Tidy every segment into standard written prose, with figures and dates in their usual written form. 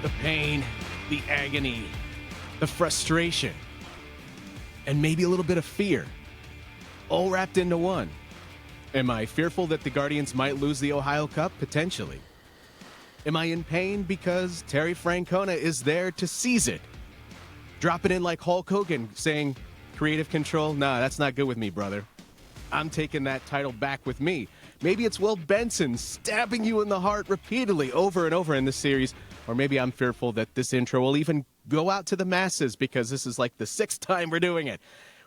The pain, the agony, the frustration, and maybe a little bit of fear, all wrapped into one. Am I fearful that the Guardians might lose the Ohio Cup? Potentially. Am I in pain because Terry Francona is there to seize it? Drop it in like Hulk Hogan, saying, creative control? Nah, that's not good with me, brother. I'm taking that title back with me. Maybe it's Will Benson stabbing you in the heart repeatedly over and over in this series. Or maybe I'm fearful that this intro will even go out to the masses because this is like the 6th time we're doing it.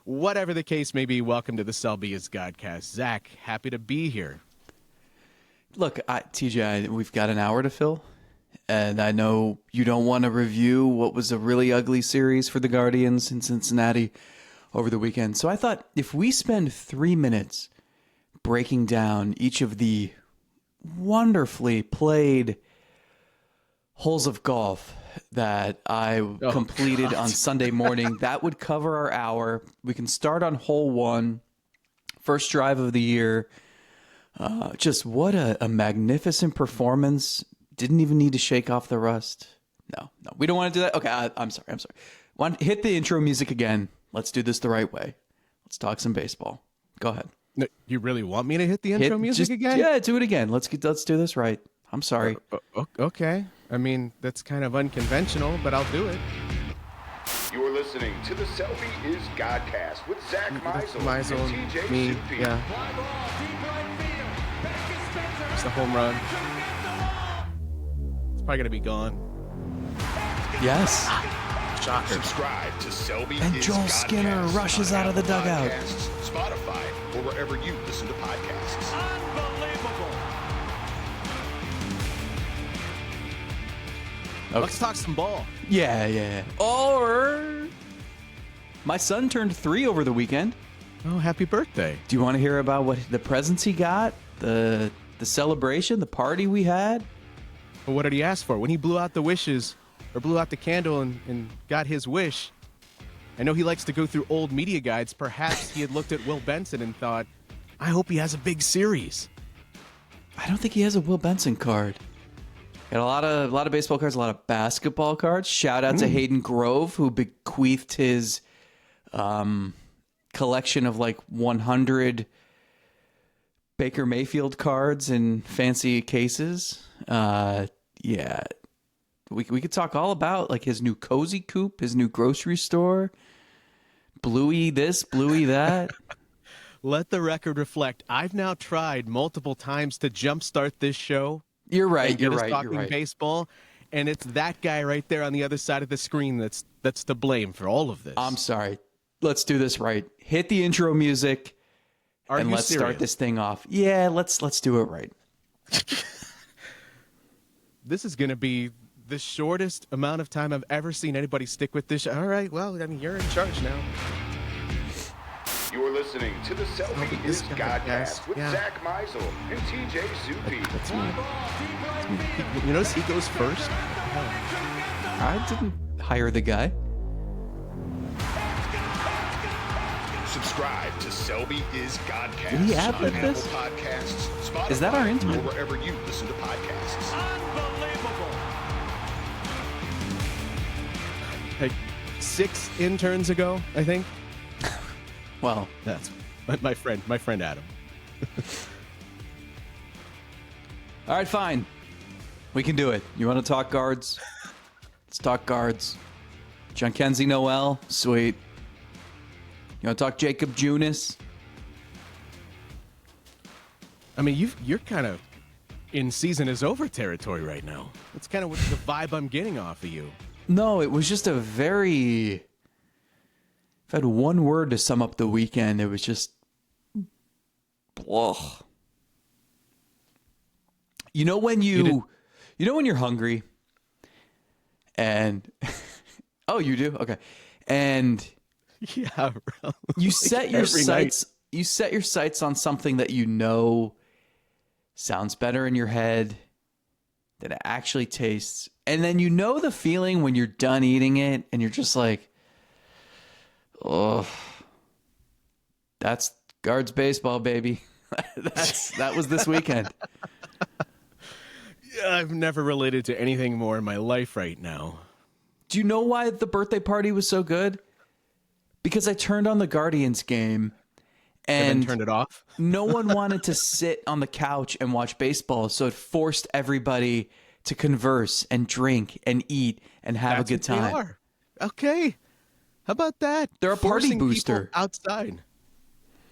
Whatever the case may be, welcome to the Selby is Godcast. Zach, happy to be here. Look, TJ, we've got an hour to fill, and I know you don't want to review what was a really ugly series for the Guardians in Cincinnati over the weekend. So I thought if we spend 3 minutes breaking down each of the wonderfully played holes of golf that I completed on Sunday morning, that would cover our hour. We can start on hole 1, first drive of the year. Just what a magnificent performance. Didn't even need to shake off the rust. No, we don't want to do that. Okay, I'm sorry. Hit the intro music again. Let's do this the right way. Let's talk some baseball. Go ahead. No, you really want me to hit the intro music again? Yeah, do it again. Let's do this right. I'm sorry. Okay. I mean, that's kind of unconventional, but I'll do it. You're listening to the Selby is Godcast with Zach Meisel and TJ me, Zupi. yeah. It's the home run. It's probably going to be gone. Yes. Shocker. Subscribe to Selby And is Joel Godcast Skinner rushes on out of the Apple dugout. Podcasts, Spotify, or wherever you listen to podcasts. Okay. Let's talk some ball. Yeah. Or my son turned 3 over the weekend. Oh, happy birthday. Do you want to hear about what the presents he got? The celebration, the party we had? Well, what did he ask for? When he blew out the wishes, or blew out the candle and got his wish, I know he likes to go through old media guides. Perhaps he had looked at Will Benson and thought, I hope he has a big series. I don't think he has a Will Benson card. Got a lot of baseball cards, a lot of basketball cards. Shout out to Hayden Grove, who bequeathed his collection of like 100 Baker Mayfield cards in fancy cases. Yeah, we could talk all about like his new cozy coop, his new grocery store, Bluey this, Bluey that. Let the record reflect. I've now tried multiple times to jumpstart this show. You're right. You're Talking right. baseball, and it's that guy right there on the other side of the screen that's to blame for all of this. I'm sorry. Let's do this right. Hit the intro music, and let's start this thing off. Yeah, let's do it right. This is going to be the shortest amount of time I've ever seen anybody stick with this. All right, well, I mean, you're in charge now. You're listening to the Selby is Godcast with Zach Meisel and TJ Zupi. That's me. You notice he goes first? I didn't hire the guy. Subscribe to Selby is Godcast Did he add on with Apple this? Podcasts, Spotify, Is that our or intro? wherever you listen to podcasts. Like 6 interns ago, I think. Well, That's my friend Adam. all right, fine. We can do it. You want to talk guards? Let's talk guards. Jhonkensy Noel, sweet. You want to talk Jacob Junis? I mean, you're kind of in season is over territory right now. That's kind of what the vibe I'm getting off of you. No, it was just a very... If I had one word to sum up the weekend, it was just... Ugh. You know when you know when you're hungry and... Oh, you do? Okay. And... Yeah, bro. You set your every sights. night. You set your sights on something that you know sounds better in your head than it actually tastes, and then you know the feeling when you're done eating it, and you're just like, "Oh, that's Guards baseball, baby." That was this weekend. I've never related to anything more in my life right now. Do you know why the birthday party was so good? Because I turned on the Guardians game And then turned it off? no one wanted to sit on the couch and watch baseball, so it forced everybody to converse and drink and eat and have a good time. They are. Okay. How about that? They're a party Forcing booster. people outside.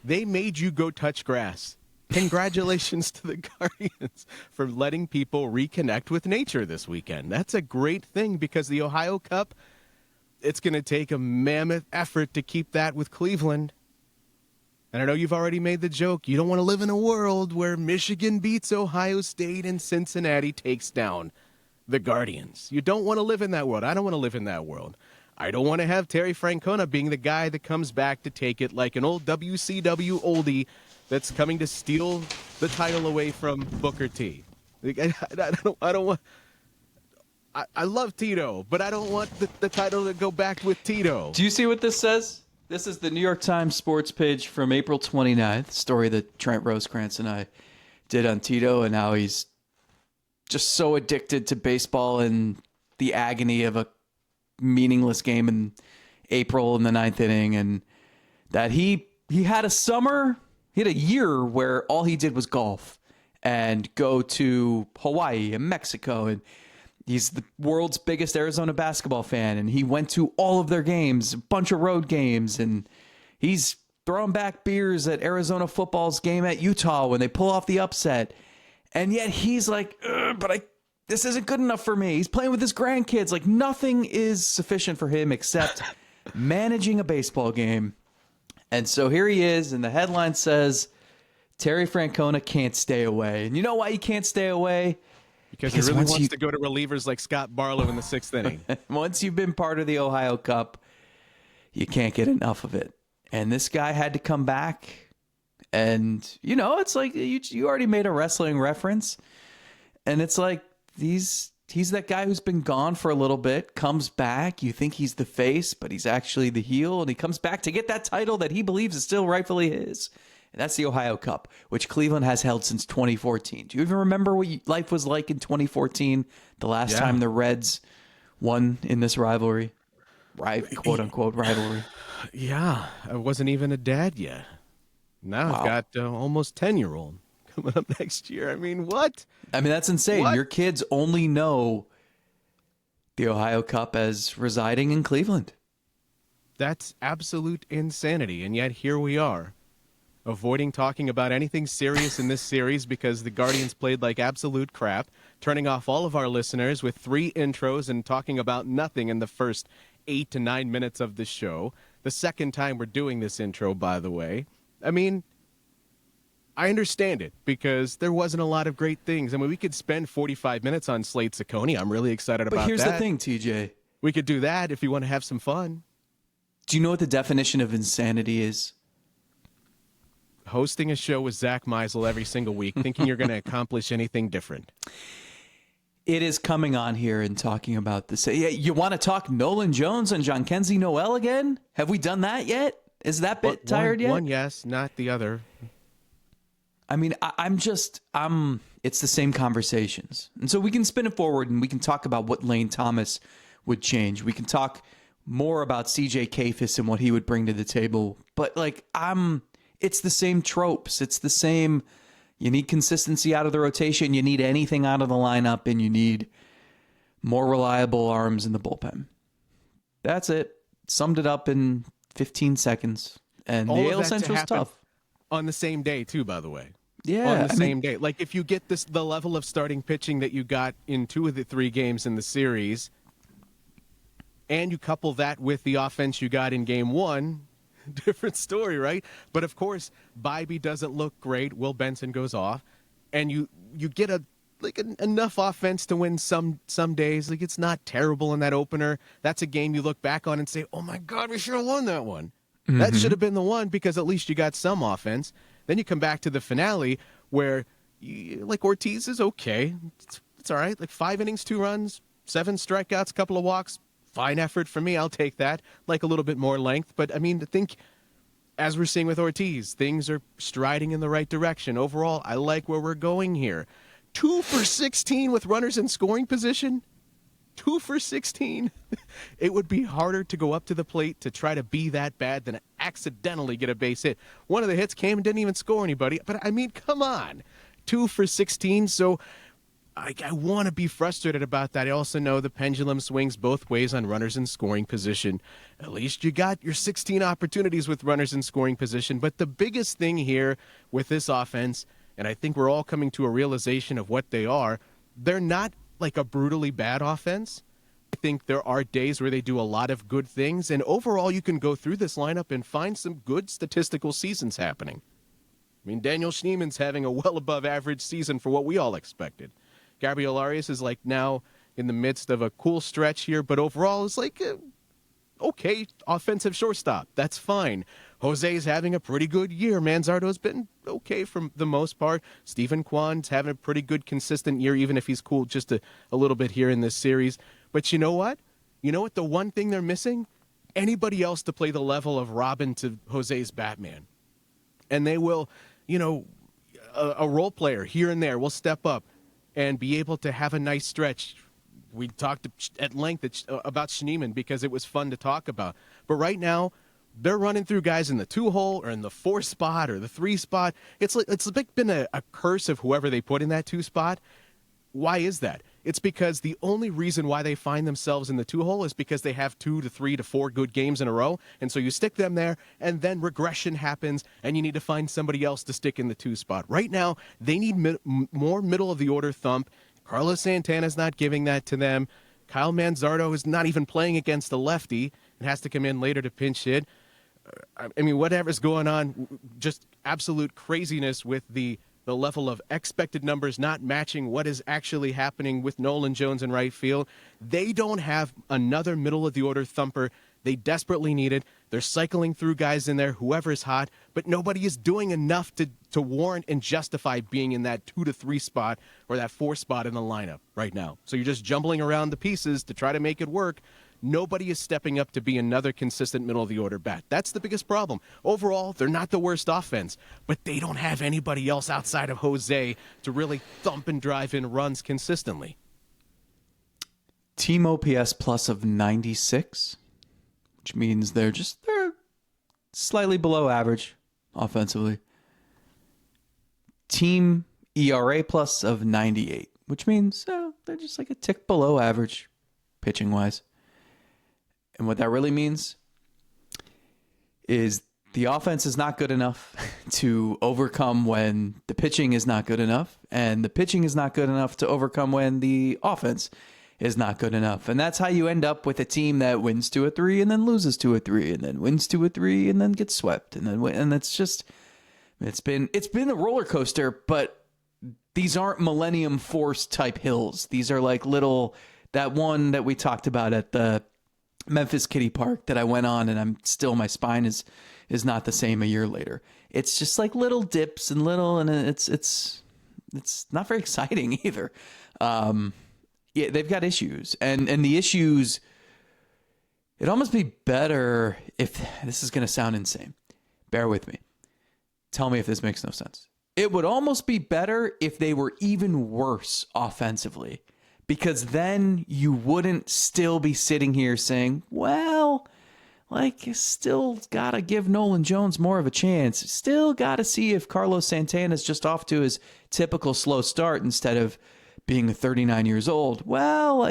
They made you go touch grass. Congratulations to the Guardians for letting people reconnect with nature this weekend. That's a great thing because the Ohio Cup, it's going to take a mammoth effort to keep that with Cleveland. And I know you've already made the joke. You don't want to live in a world where Michigan beats Ohio State and Cincinnati takes down the Guardians. You don't want to live in that world. I don't want to live in that world. I don't want to have Terry Francona being the guy that comes back to take it like an old WCW oldie that's coming to steal the title away from Booker T. I don't want. I love Tito, but I don't want the title to go back with Tito. Do you see what this says? This is the New York Times sports page from April 29th, story that Trent Rosecrans and I did on Tito and how he's just so addicted to baseball and the agony of a meaningless game in April in the ninth inning, and that he had a summer, he had a year where all he did was golf and go to Hawaii and Mexico, and he's the world's biggest Arizona basketball fan, and he went to all of their games, a bunch of road games, and he's throwing back beers at Arizona football's game at Utah when they pull off the upset. And yet he's like, this isn't good enough for me. He's playing with his grandkids. Like, nothing is sufficient for him except managing a baseball game. And so here he is, and the headline says, Terry Francona can't stay away. And you know why he can't stay away? Because he really wants to go to relievers like Scott Barlow in the sixth inning. Once you've been part of the Ohio Cup, you can't get enough of it. And this guy had to come back. And, you know, it's like you already made a wrestling reference. And it's like he's that guy who's been gone for a little bit, comes back. You think he's the face, but he's actually the heel. And he comes back to get that title that he believes is still rightfully his. And that's the Ohio Cup, which Cleveland has held since 2014. Do you even remember what life was like in 2014, the last time the Reds won in this rivalry? Quote-unquote rivalry. Yeah, I wasn't even a dad yet. Now I've got almost 10-year-old coming up next year. I mean, what? I mean, that's insane. What? Your kids only know the Ohio Cup as residing in Cleveland. That's absolute insanity, and yet here we are, avoiding talking about anything serious in this series because the Guardians played like absolute crap, turning off all of our listeners with 3 intros and talking about nothing in the first 8 to 9 minutes of the show. The second time we're doing this intro, by the way. I mean, I understand it because there wasn't a lot of great things. I mean, we could spend 45 minutes on Slade Ciccone. I'm really excited about that. But here's the thing, TJ. We could do that if you want to have some fun. Do you know what the definition of insanity is? Hosting a show with Zach Meisel every single week, thinking you're going to accomplish anything different. It is coming on here and talking about this. You want to talk Nolan Jones and Jhonkensy Noel again? Have we done that yet? Is that bit tired yet? One, yes, not the other. I mean, it's the same conversations. And so we can spin it forward and we can talk about what Lane Thomas would change. We can talk more about CJ Kayfus and what he would bring to the table. But it's the same tropes. It's the same, you need consistency out of the rotation. You need anything out of the lineup, and you need more reliable arms in the bullpen. That's it. Summed it up in 15 seconds. And All the of AL that to Central's happen tough. On the same day, too, by the way. Yeah. On the same day. Like, if you get the level of starting pitching that you got in 2 of the 3 games in the series, and you couple that with the offense you got in game 1, different story, right? But, of course, Bybee doesn't look great. Will Benson goes off. And you get enough offense to win some days. Like, it's not terrible in that opener. That's a game you look back on and say, oh, my God, we should have won that one. Mm-hmm. That should have been the one because at least you got some offense. Then you come back to the finale where, Ortiz is okay. It's all right. 5 innings, 2 runs, 7 strikeouts, couple of walks. Fine effort for me. I'll take that. A little bit more length. But, I mean, I think, as we're seeing with Ortiz, things are striding in the right direction. Overall, I like where we're going here. 2 for 16 with runners in scoring position. 2 for 16. It would be harder to go up to the plate to try to be that bad than accidentally get a base hit. One of the hits came and didn't even score anybody. But, I mean, come on. 2 for 16. So I want to be frustrated about that. I also know the pendulum swings both ways on runners in scoring position. At least you got your 16 opportunities with runners in scoring position. But the biggest thing here with this offense, and I think we're all coming to a realization of what they are, they're not like a brutally bad offense. I think there are days where they do a lot of good things, and overall you can go through this lineup and find some good statistical seasons happening. I mean, Daniel Schneeman's having a well above average season for what we all expected. Gabriel Arias is like now in the midst of a cool stretch here, but overall is like okay offensive shortstop. That's fine. Jose's having a pretty good year. Manzardo's been okay for the most part. Stephen Kwan's having a pretty good, consistent year, even if he's cooled just a little bit here in this series. But you know what? You know what? The one thing they're missing? Anybody else to play the level of Robin to Jose's Batman. And they will, a role player here and there will step up and be able to have a nice stretch. We talked at length about Schneeman because it was fun to talk about. But right now, they're running through guys in the 2-hole or in the 4 spot or the 3 spot. It's been a curse of whoever they put in that 2 spot. Why is that? It's because the only reason why they find themselves in the 2-hole is because they have 2 to 3 to 4 good games in a row. And so you stick them there, and then regression happens, and you need to find somebody else to stick in the 2 spot. Right now, they need more middle-of-the-order thump. Carlos Santana's not giving that to them. Kyle Manzardo is not even playing against the lefty and has to come in later to pinch hit. I mean, whatever's going on, just absolute craziness with the level of expected numbers not matching what is actually happening with Nolan Jones in right field. They don't have another middle-of-the-order thumper. They desperately need it. They're cycling through guys in there, whoever's hot, but nobody is doing enough to warrant and justify being in that 2 to 3 spot or that 4 spot in the lineup right now. So you're just jumbling around the pieces to try to make it work. Nobody is stepping up to be another consistent middle-of-the-order bat. That's the biggest problem. Overall, they're not the worst offense, but they don't have anybody else outside of Jose to really thump and drive in runs consistently. Team OPS plus of 96, which means they're slightly below average offensively. Team ERA plus of 98, which means they're just like a tick below average pitching-wise. And what that really means is the offense is not good enough to overcome when the pitching is not good enough, and the pitching is not good enough to overcome when the offense is not good enough. And that's how you end up with a team that wins 2-3 and then loses 2-3 and then wins 2-3 and then gets swept. And it's just, it's been a roller coaster, but these aren't Millennium Force type hills. These are like that one that we talked about at the Memphis Kitty Park that I went on, and my spine is not the same a year later. It's just like little dips and it's not very exciting either. Yeah, they've got issues, and the issues. It'd almost be better if this is going to sound insane. Bear with me. Tell me if this makes no sense. It would almost be better if they were even worse offensively. Because then you wouldn't still be sitting here saying, well, still got to give Nolan Jones more of a chance. Still got to see if Carlos Santana's just off to his typical slow start instead of being 39 years old. Well,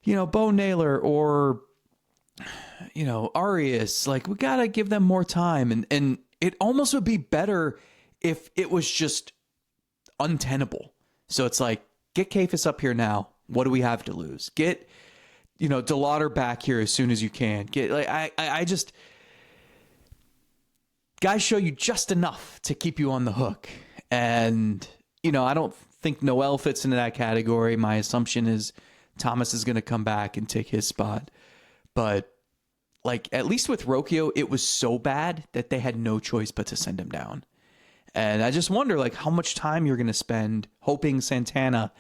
Bo Naylor or, Arias, we got to give them more time. And it almost would be better if it was just untenable. So it's like, get Kayfus up here now. What do we have to lose? Get, DeLauder back here as soon as you can. Guys show you just enough to keep you on the hook. And, I don't think Noel fits into that category. My assumption is Thomas is going to come back and take his spot. But, at least with Rocchio, it was so bad that they had no choice but to send him down. And I just wonder, how much time you're going to spend hoping Santana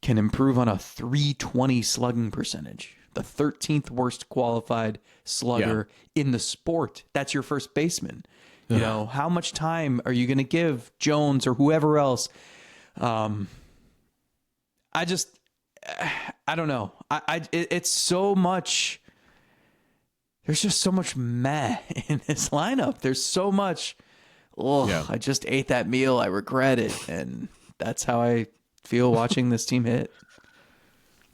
can improve on a 320 slugging percentage, the 13th worst qualified slugger in the sport. That's your first baseman. How much time are you going to give Jones or whoever else I don't know. It's so much. There's just so much meh in this lineup. There's so much. Oh, yeah. I just ate that meal. I regret it, and that's how I feel watching this team hit.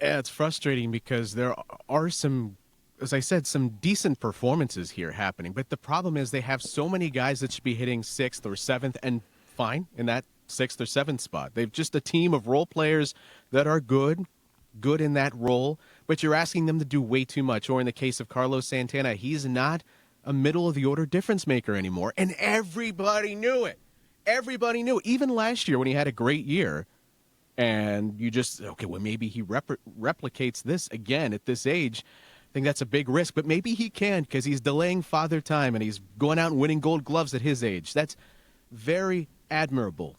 Yeah, it's frustrating because there are some, as I said, some decent performances here happening. But the problem is they have so many guys that should be hitting 6th or 7th and fine in that 6th or 7th spot. They've just a team of role players that are good in that role, but you're asking them to do way too much. Or in the case of Carlos Santana, he's not a middle-of-the-order difference maker anymore, and everybody knew it. Everybody knew it. Even last year when he had a great year, and you just, okay, well, maybe he replicates this again at this age. I think that's a big risk, but maybe he can because he's delaying father time and he's going out and winning gold gloves at his age. That's very admirable.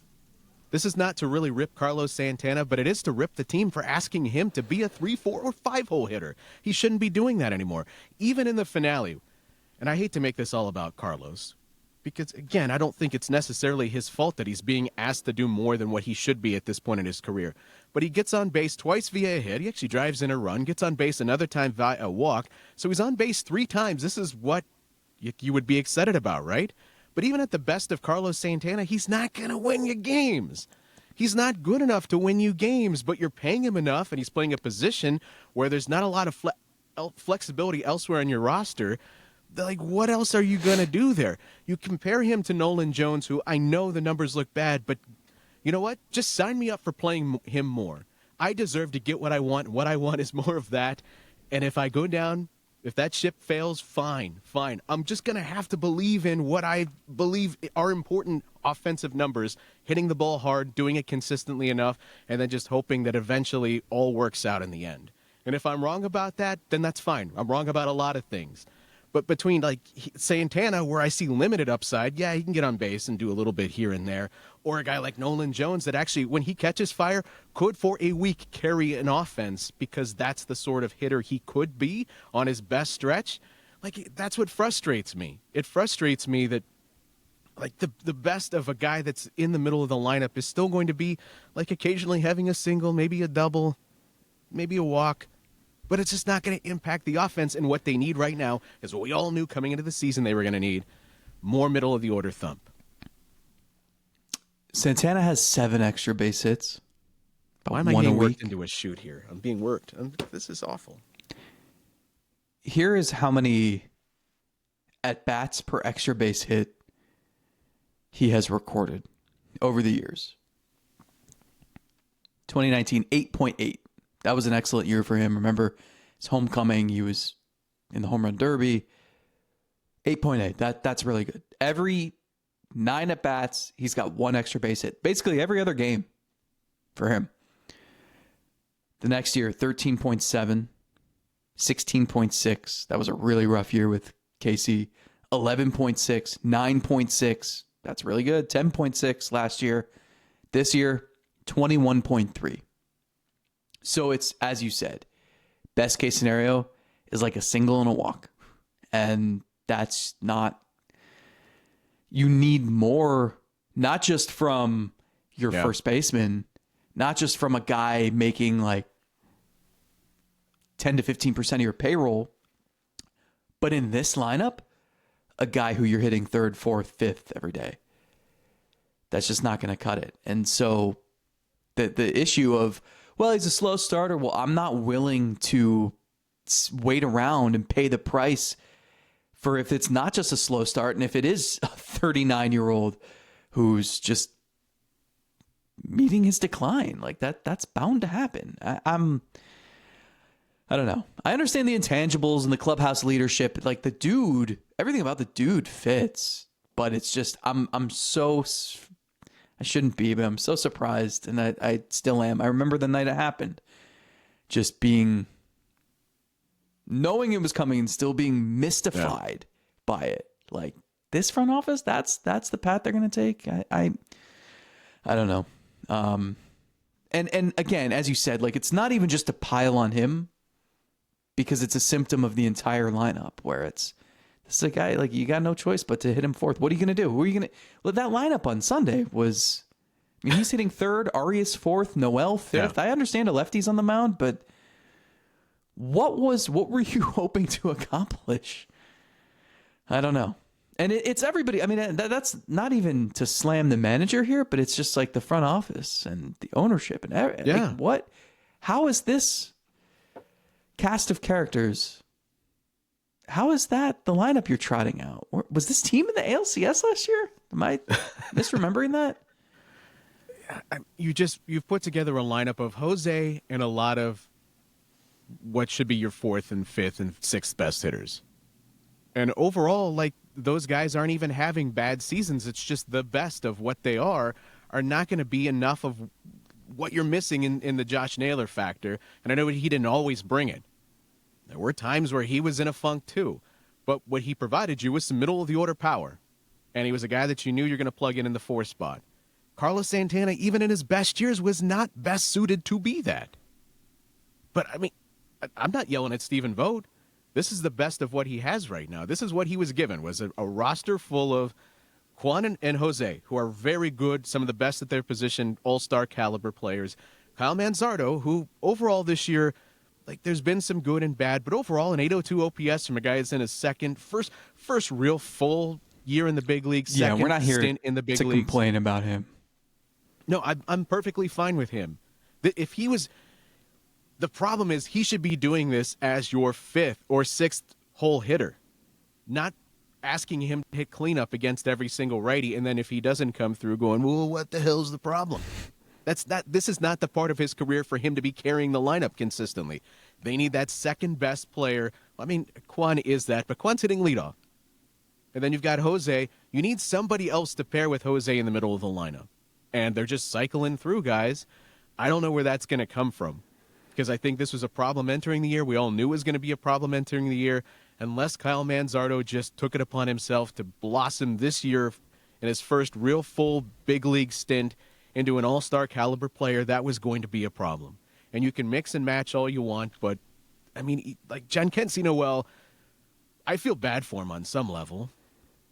This is not to really rip Carlos Santana, but it is to rip the team for asking him to be a 3, 4, or 5-hole hitter. He shouldn't be doing that anymore. Even in the finale, and I hate to make this all about Carlos, because, again, I don't think it's necessarily his fault that he's being asked to do more than what he should be at this point in his career. But he gets on base twice via a hit. He actually drives in a run, gets on base another time via a walk. So he's on base 3 times. This is what you would be excited about, right? But even at the best of Carlos Santana, he's not going to win you games. He's not good enough to win you games, but you're paying him enough, and he's playing a position where there's not a lot of flexibility elsewhere on your roster. Like, what else are you going to do there? You compare him to Nolan Jones, who I know the numbers look bad, but you know what? Just sign me up for playing him more. I deserve to get what I want. What I want is more of that. And if I go down, if that ship fails, fine. I'm just going to have to believe in what I believe are important offensive numbers, hitting the ball hard, doing it consistently enough, and then just hoping that eventually all works out in the end. And if I'm wrong about that, then that's fine. I'm wrong about a lot of things. But between, like, Santana, where I see limited upside, yeah, he can get on base and do a little bit here and there. Or a guy like Nolan Jones that actually, when he catches fire, could for a week carry an offense because that's the sort of hitter he could be on his best stretch. Like, that's what frustrates me. It frustrates me that, like, the best of a guy that's in the middle of the lineup is still going to be, like, occasionally having a single, maybe a double, maybe a walk. But it's just not going to impact the offense, and what they need right now is what we all knew coming into the season they were going to need: more middle-of-the-order thump. Santana has 7 extra base hits. Why am I getting worked into a shoot here? I'm being worked. This is awful. Here is how many at-bats per extra base hit he has recorded over the years. 2019, 8.8. That was an excellent year for him. Remember his homecoming, he was in the home run derby. 8.8. That's really good. Every 9 at-bats, he's got 1 extra base hit. Basically every other game for him. The next year, 13.7, 16.6. That was a really rough year with KC. 11.6, 9.6. That's really good. 10.6 last year. This year, 21.3. So it's, as you said, best case scenario is like a single and a walk. And that's not, you need more, not just from your first baseman, not just from a guy making like 10 to 15% of your payroll, but in this lineup, a guy who you're hitting 3rd, 4th, 5th every day. That's just not going to cut it. And so the issue of, well, he's a slow starter. Well, I'm not willing to wait around and pay the price for if it's not just a slow start and if it is a 39-year-old who's just meeting his decline. Like that's bound to happen. I don't know. I understand the intangibles and the clubhouse leadership. Like the dude, everything about the dude fits, but it's just I shouldn't be, but I'm so surprised, and I still am. I remember the night it happened, just knowing it was coming and still being mystified by it. Like, this front office, that's the path they're going to take? I don't know. And again, as you said, like, it's not even just a pile on him, because it's a symptom of the entire lineup, where this is a guy, like, you got no choice but to hit him 4th. What are you going to do? Who are you going to... Well, that lineup on Sunday was I mean, he's hitting third, Arias fourth, Noel fifth. Yeah. I understand a lefty's on the mound, but what were you hoping to accomplish? I don't know. And it's everybody. I mean, that's not even to slam the manager here, but it's just like the front office and the ownership and like, what? How is this cast of characters? How is that the lineup you're trotting out? Was this team in the ALCS last year? Am I misremembering that? You've put together a lineup of Jose and a lot of what should be your fourth and fifth and sixth best hitters. And overall, like, those guys aren't even having bad seasons. It's just the best of what they are not going to be enough of what you're missing in the Josh Naylor factor. And I know he didn't always bring it. There were times where he was in a funk too. But what he provided you was some middle-of-the-order power. And he was a guy that you knew you're going to plug in the fourth spot. Carlos Santana, even in his best years, was not best suited to be that. But, I mean, I'm not yelling at Stephen Vogt. This is the best of what he has right now. This is what he was given, was a roster full of Juan and Jose, who are very good, some of the best at their position, all-star caliber players. Kyle Manzardo, who overall this year, like, there's been some good and bad, but overall an 802 OPS from a guy that's in his first real full year in the big leagues. Yeah, we're not here stint in the big to leagues. Complain about him. No, I'm perfectly fine with him. If he was... The problem is he should be doing this as your fifth or sixth hole hitter, not asking him to hit cleanup against every single righty, and then if he doesn't come through going, well, what the hell's the problem? This is not the part of his career for him to be carrying the lineup consistently. They need that second best player. I mean, Juan is that, but Juan's hitting leadoff. And then you've got Jose. You need somebody else to pair with Jose in the middle of the lineup. And they're just cycling through guys. I don't know where that's going to come from, because I think this was a problem entering the year. We all knew it was going to be a problem entering the year, unless Kyle Manzardo just took it upon himself to blossom this year in his first real full big league stint into an all-star caliber player. That was going to be a problem. And you can mix and match all you want, but, I mean, like Giancarlo Noel, I feel bad for him on some level.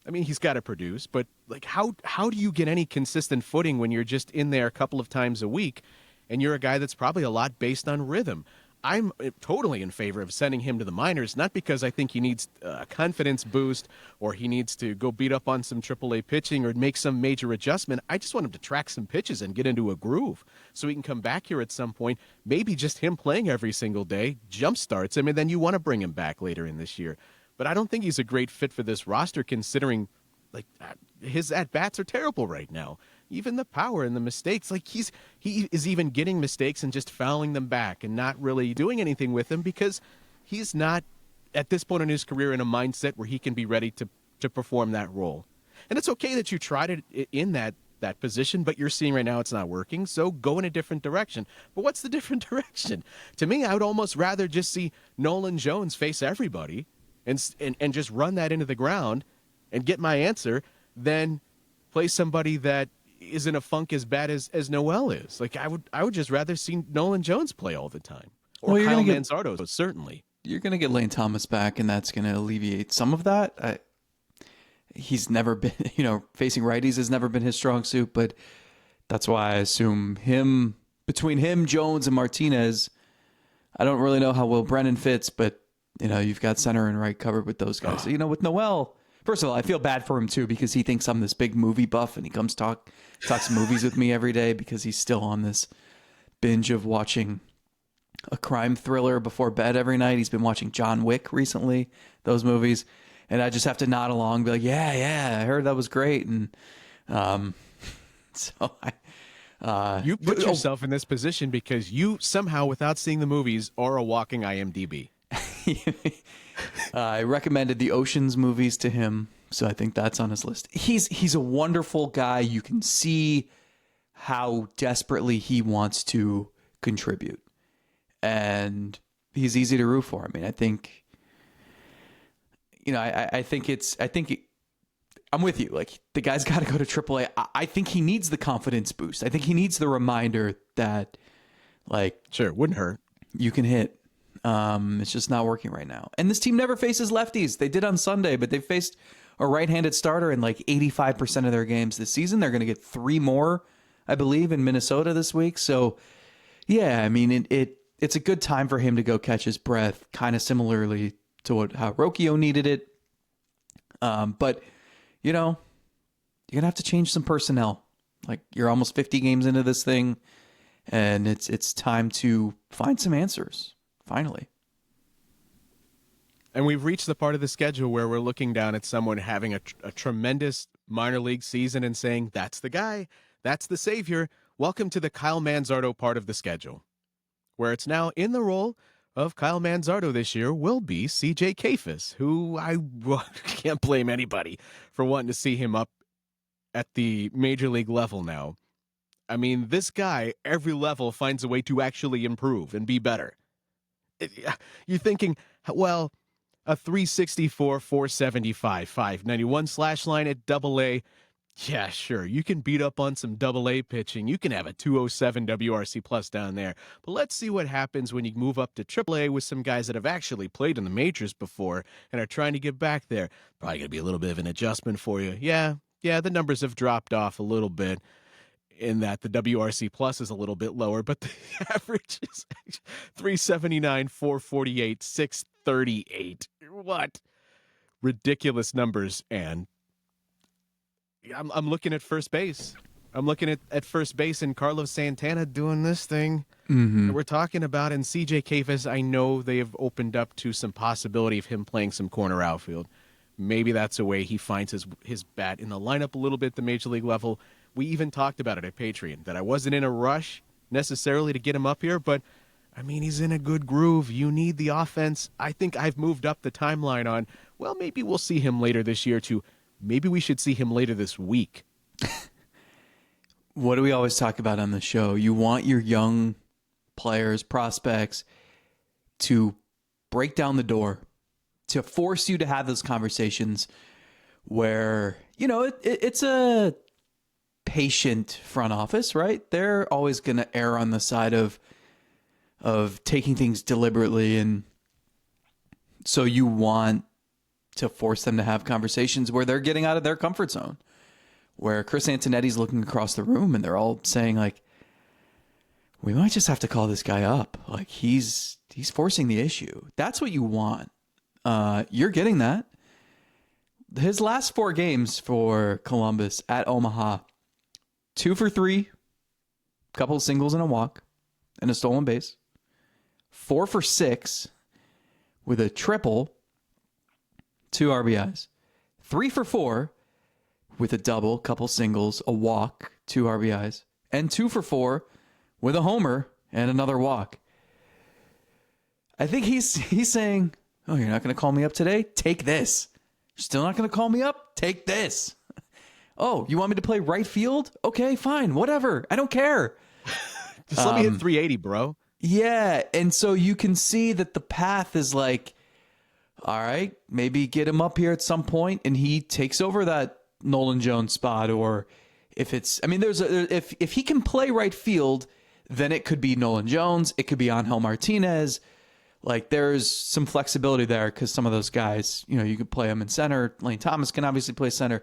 I mean, he's got to produce, but like, how do you get any consistent footing when you're just in there a couple of times a week, and you're a guy that's probably a lot based on rhythm? I'm totally in favor of sending him to the minors, not because I think he needs a confidence boost or he needs to go beat up on some AAA pitching or make some major adjustment. I just want him to track some pitches and get into a groove so he can come back here at some point. Maybe just him playing every single day jumpstarts him, and then you want to bring him back later in this year. But I don't think he's a great fit for this roster, considering like his at-bats are terrible right now. Even the power and the mistakes, like he is even getting mistakes and just fouling them back and not really doing anything with them, because he's not at this point in his career in a mindset where he can be ready to perform that role. And it's okay that you tried it in that position, but you're seeing right now it's not working, so go in a different direction. But what's the different direction? To me, I would almost rather just see Nolan Jones face everybody and just run that into the ground and get my answer than play somebody that is in a funk as bad as Noel is. Like, I would just rather see Nolan Jones play all the time. Or well, Kyle Manzardo, certainly. You're going to get Lane Thomas back, and that's going to alleviate some of that. He's never been, facing righties has never been his strong suit, but that's why I assume between him, Jones, and Martinez, I don't really know how well Brennan fits, but you've got center and right covered with those guys. So, with Noel, first of all, I feel bad for him too, because he thinks I'm this big movie buff, and he comes talks movies with me every day because he's still on this binge of watching a crime thriller before bed every night. He's been watching John Wick recently, those movies, and I just have to nod along and be like, yeah, I heard that was great. And so you put yourself in this position because you somehow, without seeing the movies, are a walking IMDb. I recommended the Oceans movies to him, so I think that's on his list. He's a wonderful guy. You can see how desperately he wants to contribute, and he's easy to root for. I mean, I think, I'm with you. Like, the guy's got to go to AAA. I think he needs the confidence boost. I think he needs the reminder that, like, sure, wouldn't hurt. You can hit. It's just not working right now. And this team never faces lefties. They did on Sunday, but they faced a right-handed starter in like 85% of their games this season. They're going to get 3 more I believe, in Minnesota this week. So, yeah, I mean, it's a good time for him to go catch his breath, kind of similarly to how Rocchio needed it. But, you know, you're going to have to change some personnel. Like, you're almost 50 games into this thing, and it's time to find some answers, finally. And we've reached the part of the schedule where we're looking down at someone having a tremendous minor league season and saying, that's the guy, that's the savior. Welcome to the Kyle Manzardo part of the schedule, where it's now in the role of Kyle Manzardo this year will be CJ Kayfus, who I can't blame anybody for wanting to see him up at the major league level now. I mean, this guy, every level finds a way to actually improve and be better. You're thinking, well, a 364, 475, 591 slash line at Double-A. Yeah, sure. You can beat up on some Double-A pitching. You can have a 207 WRC plus down there. But let's see what happens when you move up to Triple-A with some guys that have actually played in the majors before and are trying to get back there. Probably going to be a little bit of an adjustment for you. Yeah, the numbers have dropped off a little bit in that the WRC plus is a little bit lower, but the average is 379, 448, 638. What ridiculous numbers. And I'm looking at first base. I'm looking at first base and Carlos Santana doing this thing that we're talking about. And CJ Kayfus, I know they have opened up to some possibility of him playing some corner outfield. Maybe that's a way he finds his bat in the lineup a little bit at the major league level. We even talked about it at Patreon, that I wasn't in a rush necessarily to get him up here, but I mean, he's in a good groove. You need the offense. I think I've moved up the timeline on, well, maybe we'll see him later this year to maybe we should see him later this week. What do we always talk about on the show? You want your young players, prospects, to break down the door, to force you to have those conversations where, you know, it's a patient front office, right? They're always going to err on the side of taking things deliberately. And so you want to force them to have conversations where they're getting out of their comfort zone, where Chris Antonetti's looking across the room and they're all saying, like, we might just have to call this guy up. Like, he's forcing the issue. That's what you want. You're getting that. His last 4 games for Columbus at Omaha, 2 for 3, couple of singles and a walk, and a stolen base. 4 for 6 with a triple, 2 RBIs. 3 for 4 with a double, couple singles, a walk, 2 RBIs, and 2 for 4 with a homer and another walk. I think he's saying, oh, you're not going to call me up today? Take this. You're still not going to call me up? Take this. Oh, you want me to play right field? Okay, fine, whatever. I don't care. Just let me hit 380, bro. Yeah, and so you can see that the path is like, all right, maybe get him up here at some point and he takes over that Nolan Jones spot. Or if it's, I mean, if he can play right field, then it could be Nolan Jones. It could be Angel Martinez. Like, there's some flexibility there because some of those guys, you know, you could play them in center. Lane Thomas can obviously play center.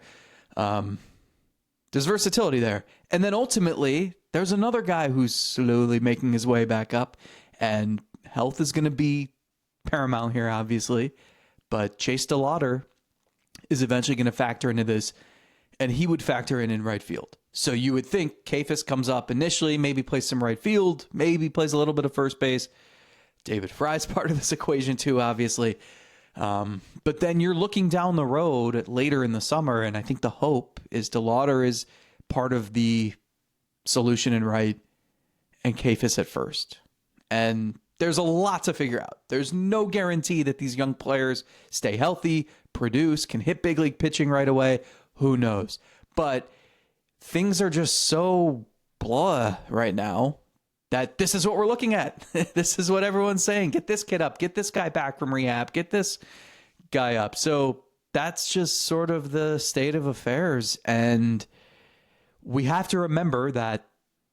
There's versatility there. And then ultimately, there's another guy who's slowly making his way back up, and health is going to be paramount here, obviously. But Chase DeLauder is eventually going to factor into this, and he would factor in right field. So you would think Kayfus comes up initially, maybe plays some right field, maybe plays a little bit of first base. David Fry's part of this equation too, obviously. But then you're looking down the road later in the summer, and I think the hope is DeLauder is part of the solution in right and Kayfus at first. And there's a lot to figure out. There's no guarantee that these young players stay healthy, produce, can hit big league pitching right away. Who knows? But things are just so blah right now that this is what we're looking at. This is what everyone's saying. Get this kid up. Get this guy back from rehab. Get this guy up. So that's just sort of the state of affairs. And we have to remember that,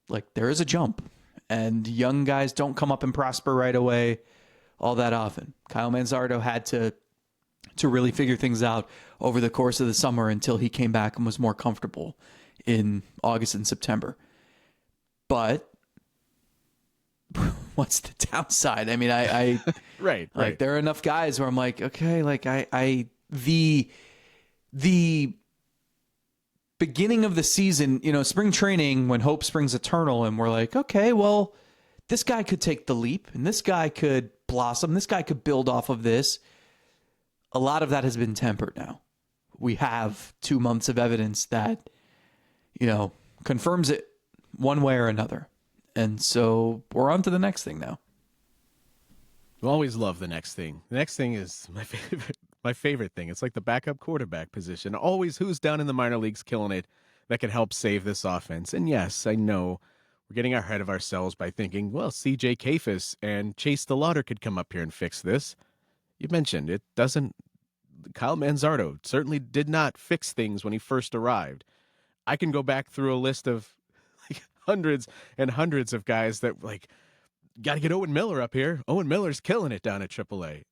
like, there is a jump. And young guys don't come up and prosper right away all that often. Kyle Manzardo had to really figure things out over the course of the summer until he came back and was more comfortable in August and September. But what's the downside? I mean, I Right. like there are enough guys where I'm like, okay, like the beginning of the season, spring training when hope springs eternal, and we're like, okay, well, this guy could take the leap, and this guy could blossom, this guy could build off of this. A lot of that has been tempered now. We have 2 months of evidence that, confirms it one way or another. And so we're on to the next thing now. We always love the next thing. The next thing is my favorite thing. It's like the backup quarterback position. Always who's down in the minor leagues killing it that can help save this offense. And yes, I know we're getting ahead of ourselves by thinking, well, CJ Kayfus and Chase DeLauder could come up here and fix this. You mentioned it doesn't. Kyle Manzardo certainly did not fix things when he first arrived. I can go back through a list of hundreds and hundreds of guys that got to get Owen Miller up here. Owen Miller's killing it down at AAA.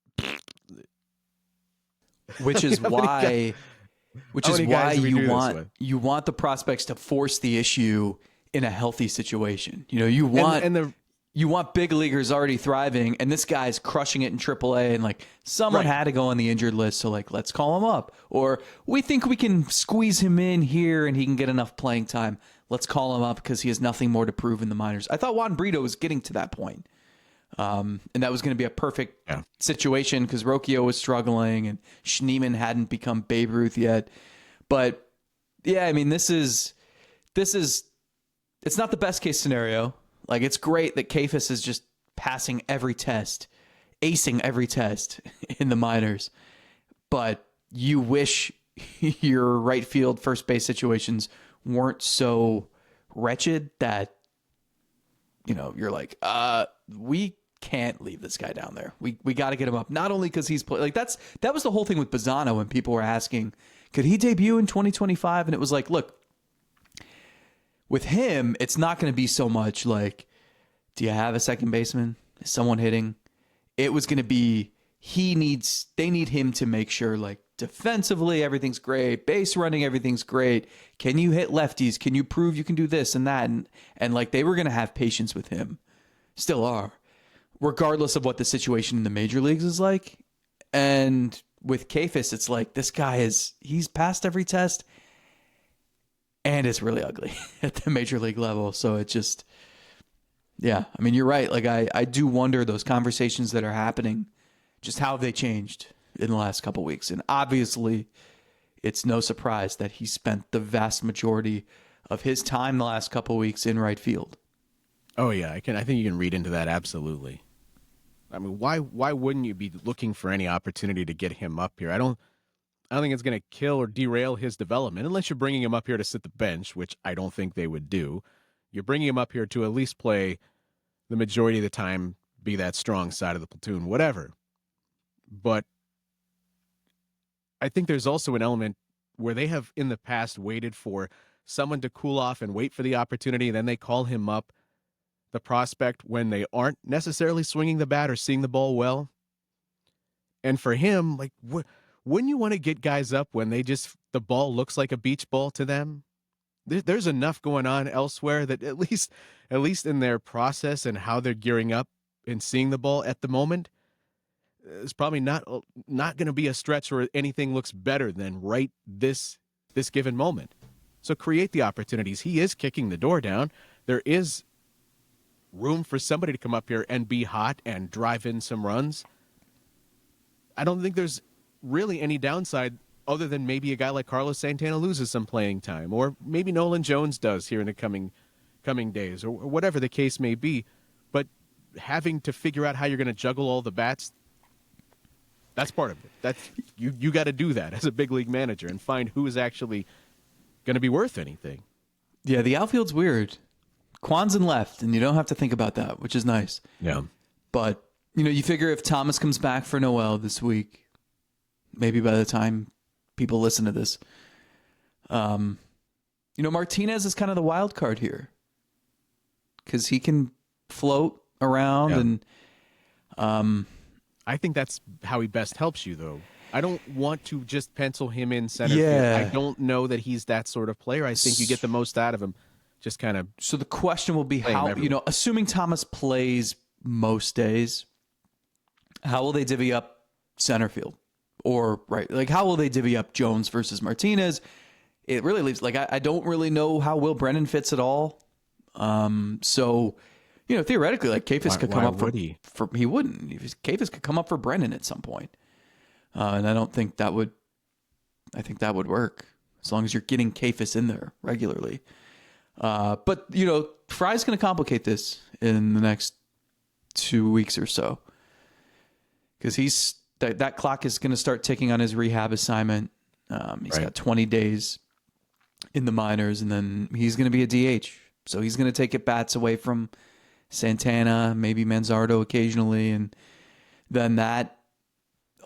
Which is why you want the prospects to force the issue in a healthy situation. You want big leaguers already thriving, and this guy's crushing it in AAA, and someone had to go on the injured list, so let's call him up. Or we think we can squeeze him in here and he can get enough playing time. Let's call him up because he has nothing more to prove in the minors. I thought Juan Brito was getting to that point. And that was going to be a perfect situation because Rocchio was struggling and Schneemann hadn't become Babe Ruth yet. But yeah, I mean, it's not the best case scenario. It's great that Kayfus is just passing every test, acing every test in the minors. But you wish your right field, first base situations weren't so wretched that, you're like, we can't leave this guy down there. We got to get him up. Not only because he's that was the whole thing with Bazzano when people were asking, could he debut in 2025? And it was like, look, with him, it's not going to be so much like, do you have a second baseman? Is someone hitting? It was going to be, they need him to make sure defensively, everything's great. Base running, everything's great. Can you hit lefties? Can you prove you can do this and that? And they were going to have patience with him. Still are. Regardless of what the situation in the major leagues is like. And with Kayfus, it's like, this guy he's passed every test. And it's really ugly at the major league level. So it just, yeah. I mean, you're right. I do wonder those conversations that are happening, just how have they changed in the last couple of weeks. And obviously, it's no surprise that he spent the vast majority of his time the last couple of weeks in right field. Oh yeah, I think you can read into that absolutely. I mean, why wouldn't you be looking for any opportunity to get him up here? I don't think it's going to kill or derail his development unless you're bringing him up here to sit the bench, which I don't think they would do. You're bringing him up here to at least play the majority of the time, be that strong side of the platoon, whatever. But I think there's also an element where they have in the past waited for someone to cool off and wait for the opportunity, and then they call him up, the prospect, when they aren't necessarily swinging the bat or seeing the ball well. And for him, wouldn't you want to get guys up when the ball looks like a beach ball to them? There's enough going on elsewhere that at least in their process and how they're gearing up and seeing the ball at the moment, it's probably not going to be a stretch where anything looks better than right this given moment. So create the opportunities. He is kicking the door down. There is room for somebody to come up here and be hot and drive in some runs. I don't think there's really any downside other than maybe a guy like Carlos Santana loses some playing time, or maybe Nolan Jones does here in the coming days, or whatever the case may be. But having to figure out how you're going to juggle all the bats, that's part of it. That's you got to do that as a big league manager and find who is actually going to be worth anything. Yeah, the outfield's weird. Kwan's in left, and you don't have to think about that, which is nice. Yeah. But, you figure if Thomas comes back for Noel this week, maybe by the time people listen to this, Martinez is kind of the wild card here because he can float around and I think that's how he best helps you, though. I don't want to just pencil him in center Yeah. field. I don't know that he's that sort of player. I think you get the most out of him just kind of. So the question will be how, assuming Thomas plays most days, how will they divvy up center field? Or, right, like how will they divvy up Jones versus Martinez? It really leaves, like, I don't really know how Will Brennan fits at all. So, theoretically, like Kayfus could come up for he wouldn't. Kayfus could come up for Brennan at some point. And I think that would work as long as you're getting Kayfus in there regularly. But, Fry's going to complicate this in the next 2 weeks or so. Because that clock is going to start ticking on his rehab assignment. He's got 20 days in the minors, and then he's going to be a DH. So he's going to take at bats away from Santana, maybe Manzardo occasionally. And then that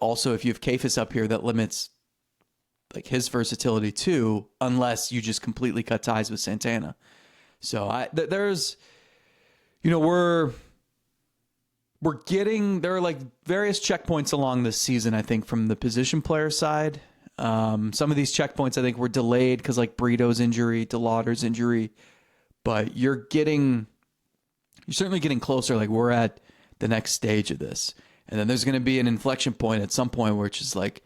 also, if you have Kayfus up here, that limits like his versatility too, unless you just completely cut ties with Santana. So there's, we're getting, there are like various checkpoints along this season, I think, from the position player side. Some of these checkpoints I think were delayed because like Brito's injury, DeLauder's injury, but you're certainly getting closer. Like we're at the next stage of this. And then there's going to be an inflection point at some point where it's just like,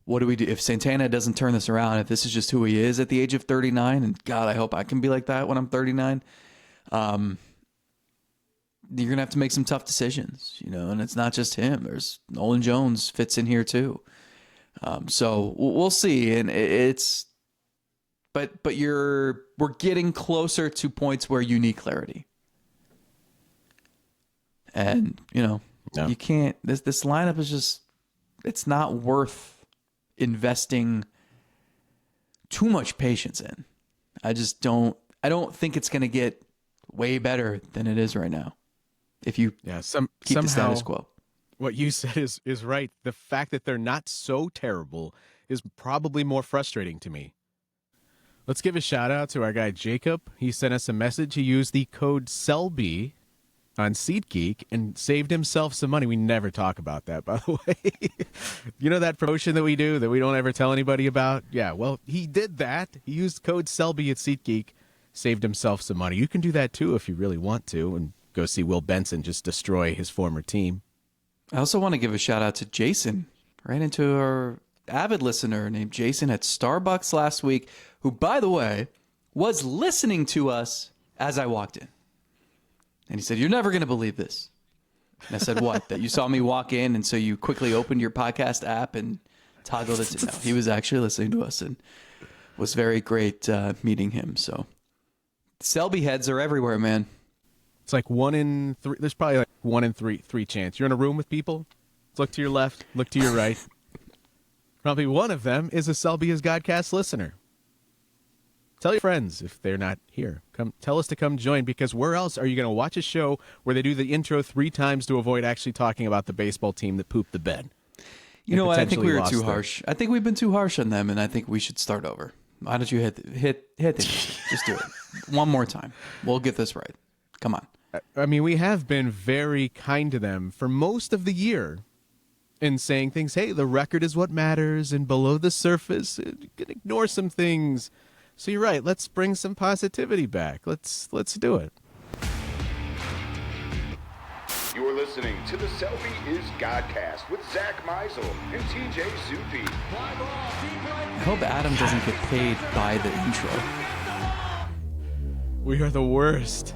what do we do if Santana doesn't turn this around? If this is just who he is at the age of 39, and God, I hope I can be like that when I'm 39. You're going to have to make some tough decisions, and it's not just him. There's Nolan Jones fits in here too. So we'll see. And but we're getting closer to points where you need clarity. And, you can't, this lineup is just, it's not worth investing too much patience in. I don't think it's going to get way better than it is right now. If you keep the status quo. What you said is right. The fact that they're not so terrible is probably more frustrating to me. Let's give a shout out to our guy Jacob. He sent us a message. He used the code SELBY on SeatGeek and saved himself some money. We never talk about that, by the way. That promotion that we do that we don't ever tell anybody about? Yeah, well, he did that. He used code SELBY at SeatGeek, saved himself some money. You can do that too if you really want to, and go see Will Benson just destroy his former team. I also want to give a shout out to Jason, right into our avid listener named Jason at Starbucks last week, who, by the way, was listening to us as I walked in. And he said, "You're never going to believe this." And I said, "What?" That you saw me walk in, and so you quickly opened your podcast app and toggled it. No, he was actually listening to us, and was very great meeting him. So Selby heads are everywhere, man. It's like 1 in 3. There's probably like 1 in 3 chance. You're in a room with people. Look to your left. Look to your right. Probably one of them is a Selby is Godcast listener. Tell your friends if they're not here. Come tell us to come join, because where else are you going to watch a show where they do the intro 3 times to avoid actually talking about the baseball team that pooped the bed? You know what? I think we were too harsh. I think we've been too harsh on them, and I think we should start over. Why don't you hit the just do it one more time? We'll get this right. Come on. I mean, we have been very kind to them for most of the year in saying things. Hey, the record is what matters, and below the surface, you can ignore some things. So you're right. Let's bring some positivity back. Let's do it. You're listening to the Selby is Godcast with Zach Meisel and TJ Zupi. I hope Adam doesn't get paid by the intro. We are the worst.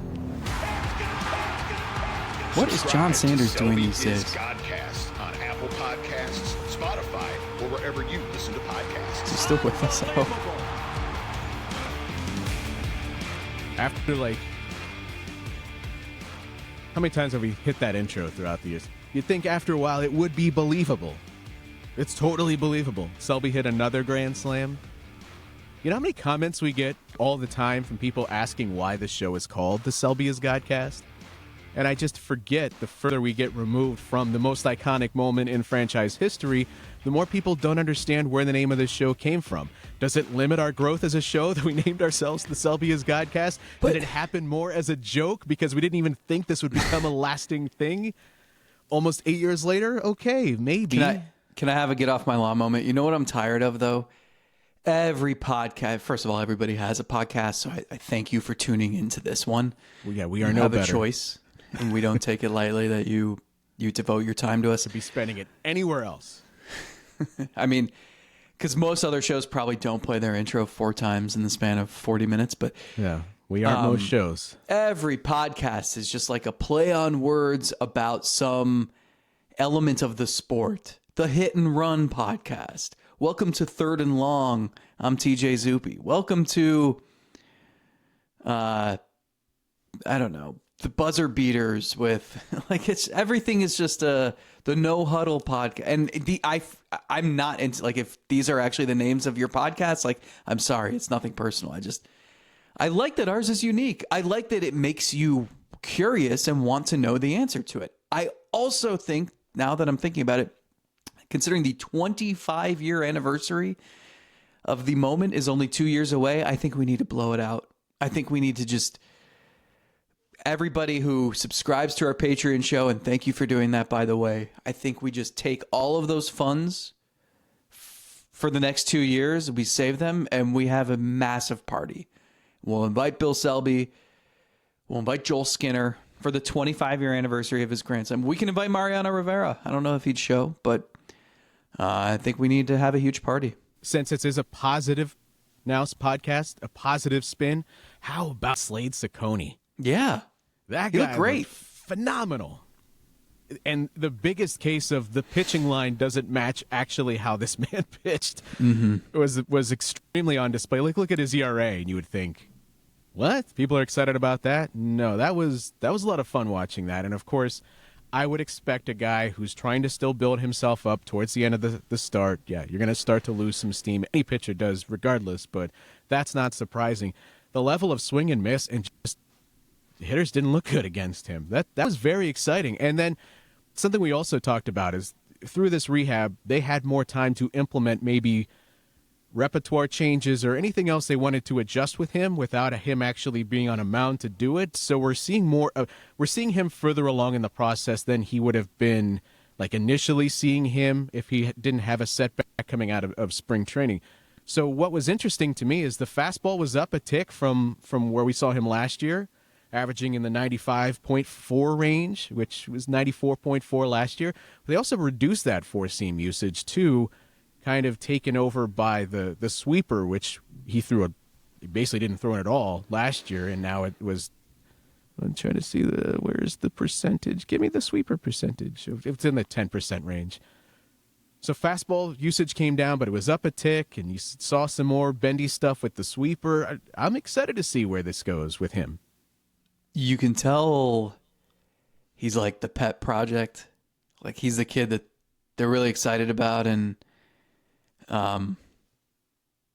What is John Sanders doing these days? Godcast on Apple Podcasts, Spotify, or wherever you listen to podcasts. He's still with us, I hope. After, like, how many times have we hit that intro throughout the years? You'd think after a while it would be believable. It's totally believable. Selby hit another grand slam. You know how many comments we get all the time from people asking why the show is called the Selby is Godcast? And I just forget, the further we get removed from the most iconic moment in franchise history, the more people don't understand where the name of this show came from. Does it limit our growth as a show that we named ourselves the Selby is Godcast? Did it happen more as a joke because we didn't even think this would become a lasting thing? Almost 8 years later? Okay, maybe. Can I have a get off my lawn moment? You know what I'm tired of, though? Every podcast, first of all, everybody has a podcast, so I thank you for tuning into this one. Well, yeah, we are You no have better. a choice, and we don't take it lightly that you devote your time to us. To be spending it anywhere else. I mean, because most other shows probably don't play their intro 4 times in the span of 40 minutes, but Yeah, we aren't most shows. every podcast is just like a play on words about some element of the sport. The Hit and Run podcast. Welcome to Third and Long. I'm TJ Zupi. Welcome to, I don't know, the buzzer beaters with like everything is just the no huddle podcast. And I'm not into like if these are actually the names of your podcasts. Like I'm sorry, it's nothing personal. I like that ours is unique. I like that it makes you curious and want to know the answer to it. I also think now that I'm thinking about it, considering the 25-year anniversary of the moment is only 2 years away, I think we need to blow it out. I think we need to just... Everybody who subscribes to our Patreon show, and thank you for doing that, by the way, I think we just take all of those funds for the next 2 years, we save them, and we have a massive party. We'll invite Bill Selby. We'll invite Joel Skinner for the 25-year anniversary of his grandson. We can invite Mariano Rivera. I don't know if he'd show, but I think we need to have a huge party. Since it is a positive podcast, a positive spin, how about Slade Ciccone? Yeah. That He guy looked great. looked phenomenal. And the biggest case of the pitching line doesn't match actually how this man pitched was extremely on display. Like, look at his ERA, and you would think, what? People are excited about that? No, that was a lot of fun watching that. And, of course, I would expect a guy who's trying to still build himself up towards the end of the start. Yeah, you're going to start to lose some steam. Any pitcher does regardless, but that's not surprising. The level of swing and miss and just hitters didn't look good against him. That was very exciting. And then something we also talked about is through this rehab, they had more time to implement maybe repertoire changes or anything else they wanted to adjust with him without him actually being on a mound to do it. So we're seeing we're seeing him further along in the process than he would have been like initially seeing him if he didn't have a setback coming out of spring training. So what was interesting to me is the fastball was up a tick from where we saw him last year, averaging in the 95.4 range, which was 94.4 last year. They also reduced that four-seam usage too, kind of taken over by the sweeper, which he basically didn't throw it at all last year, and now it was. I'm trying to see where's the percentage. Give me the sweeper percentage. It's in the 10% range. So fastball usage came down, but it was up a tick, and you saw some more bendy stuff with the sweeper. I'm excited to see where this goes with him. You can tell he's like the pet project. Like he's the kid that they're really excited about, and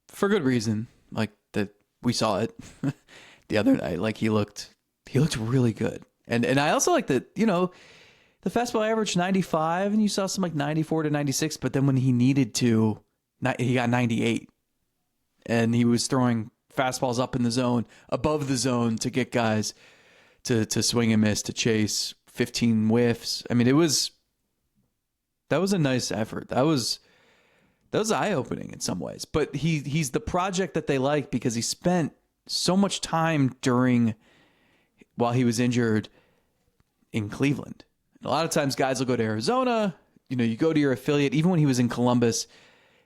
for good reason. Like that we saw it the other night. Like he looked really good. And I also like that, the fastball averaged 95 and you saw some like 94 to 96, but then when he needed to, he got 98. And he was throwing fastballs up in the zone, above the zone to get guys to swing and miss, to chase 15 whiffs. I mean, that was a nice effort. That was eye-opening in some ways. But he's the project that they like because he spent so much time while he was injured in Cleveland. A lot of times guys will go to Arizona, you go to your affiliate. Even when he was in Columbus,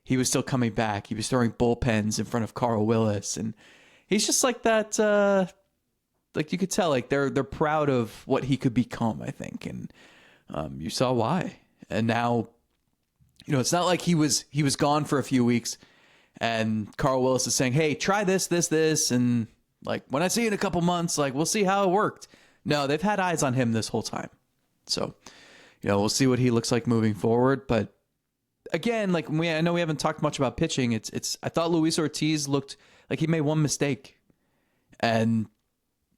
he was still coming back. He was throwing bullpens in front of Carl Willis. And he's just like that, like you could tell, like they're proud of what he could become, I think. And you saw why. And now, it's not like he was gone for a few weeks and Carl Willis is saying, hey, try this, and like when I see you in a couple months, like we'll see how it worked. No, they've had eyes on him this whole time. So, we'll see what he looks like moving forward. But again, like I know we haven't talked much about pitching. I thought Luis Ortiz looked like he made one mistake. And,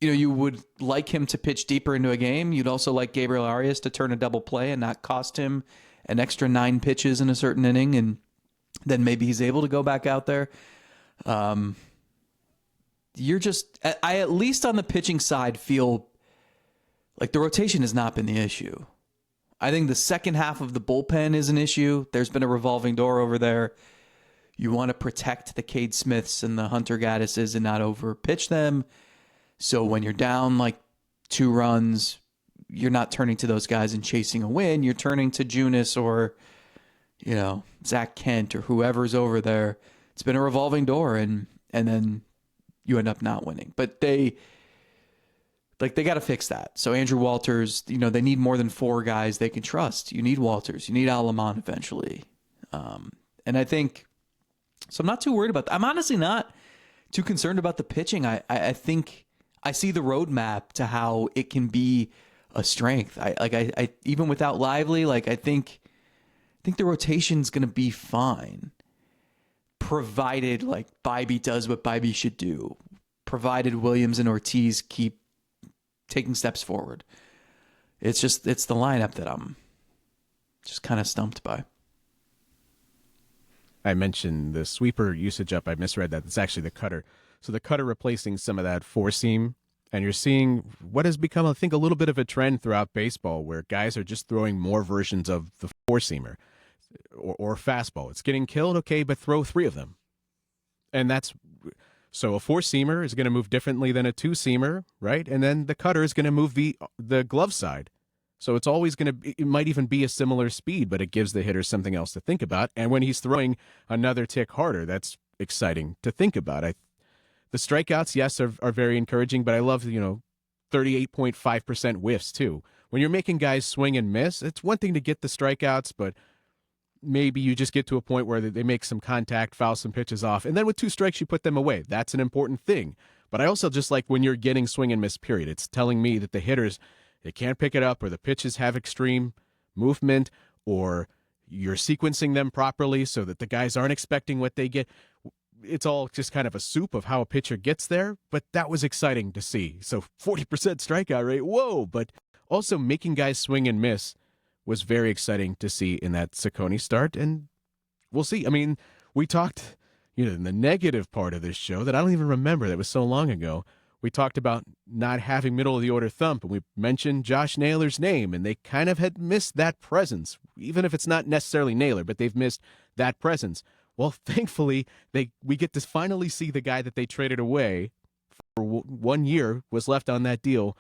you would like him to pitch deeper into a game. You'd also like Gabriel Arias to turn a double play and not cost him an extra 9 pitches in a certain inning. And then maybe he's able to go back out there. I at least on the pitching side feel like the rotation has not been the issue. I think the second half of the bullpen is an issue. There's been a revolving door over there. You want to protect the Cade Smiths and the Hunter Gaddises and not overpitch them. So when you're down like 2 runs, you're not turning to those guys and chasing a win. You're turning to Junis or, Zach Kent or whoever's over there. It's been a revolving door, and then you end up not winning. But they got to fix that. So Andrew Walters, they need more than 4 guys they can trust. You need Walters. You need Alamon eventually. And I think, so I'm not too worried about that. I'm honestly not too concerned about the pitching. I think I see the roadmap to how it can be a strength. I even without Lively, I think the rotation's going to be fine. Provided Bybee does what Bybee should do. Provided Williams and Ortiz keep taking steps forward. It's the lineup that I'm just kind of stumped by. I mentioned the sweeper usage up. I misread that. It's actually the cutter. So the cutter replacing some of that 4-seam, and you're seeing what has become, I think, a little bit of a trend throughout baseball where guys are just throwing more versions of the 4-seamer or fastball. It's getting killed, okay, but throw 3 of them. And so a 4-seamer is going to move differently than a 2-seamer, right? And then the cutter is going to move the glove side. So it's always it might even be a similar speed, but it gives the hitter something else to think about. And when he's throwing another tick harder, that's exciting to think about. The strikeouts, yes, are very encouraging, but I love, 38.5% whiffs too. When you're making guys swing and miss, it's one thing to get the strikeouts, but maybe you just get to a point where they make some contact, foul some pitches off, and then with 2 strikes, you put them away. That's an important thing. But I also just like when you're getting swing and miss, period. It's telling me that the hitters, they can't pick it up, or the pitches have extreme movement, or you're sequencing them properly so that the guys aren't expecting what they get. It's all just kind of a soup of how a pitcher gets there, but that was exciting to see. So 40% strikeout rate, whoa! But also making guys swing and miss was very exciting to see in that Ciccone start, and we'll see. I mean, we talked, in the negative part of this show that I don't even remember, that was so long ago, we talked about not having middle-of-the-order thump, and we mentioned Josh Naylor's name, and they kind of had missed that presence, even if it's not necessarily Naylor, but they've missed that presence. Well, thankfully, we get to finally see the guy that they traded away for 1 year, was left on that deal,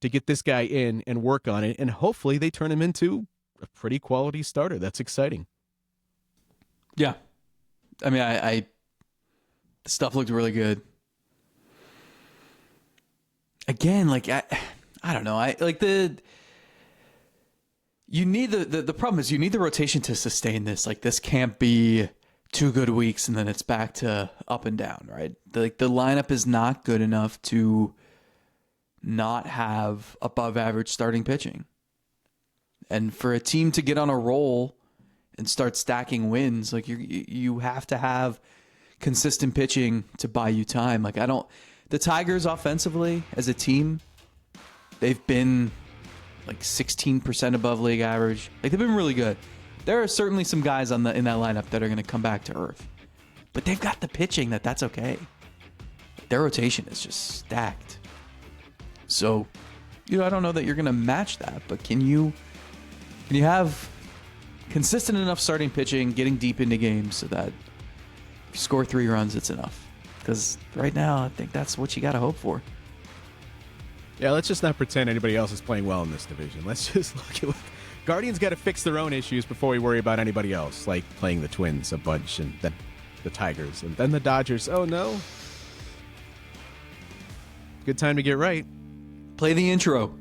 to get this guy in and work on it, and hopefully they turn him into a pretty quality starter. That's exciting. Yeah. I mean, the stuff looked really good. Again, I don't know. You need the problem is you need the rotation to sustain this. This can't be 2 good weeks and then it's back to up and down, right? The lineup is not good enough to not have above average starting pitching. And for a team to get on a roll and start stacking wins, you have to have consistent pitching to buy you time. The Tigers offensively as a team, they've been 16% above league average. They've been really good. There are certainly some guys in that lineup that are going to come back to earth, but they've got the pitching that's okay. Their rotation is just stacked. So, I don't know that you're going to match that, but can you have consistent enough starting pitching, getting deep into games so that if you score 3 runs, it's enough? Because right now, I think that's what you got to hope for. Yeah, let's just not pretend anybody else is playing well in this division. Let's just look at Guardians got to fix their own issues before we worry about anybody else, like playing the Twins a bunch and then the Tigers and then the Dodgers. Oh, no. Good time to get right. Play the intro.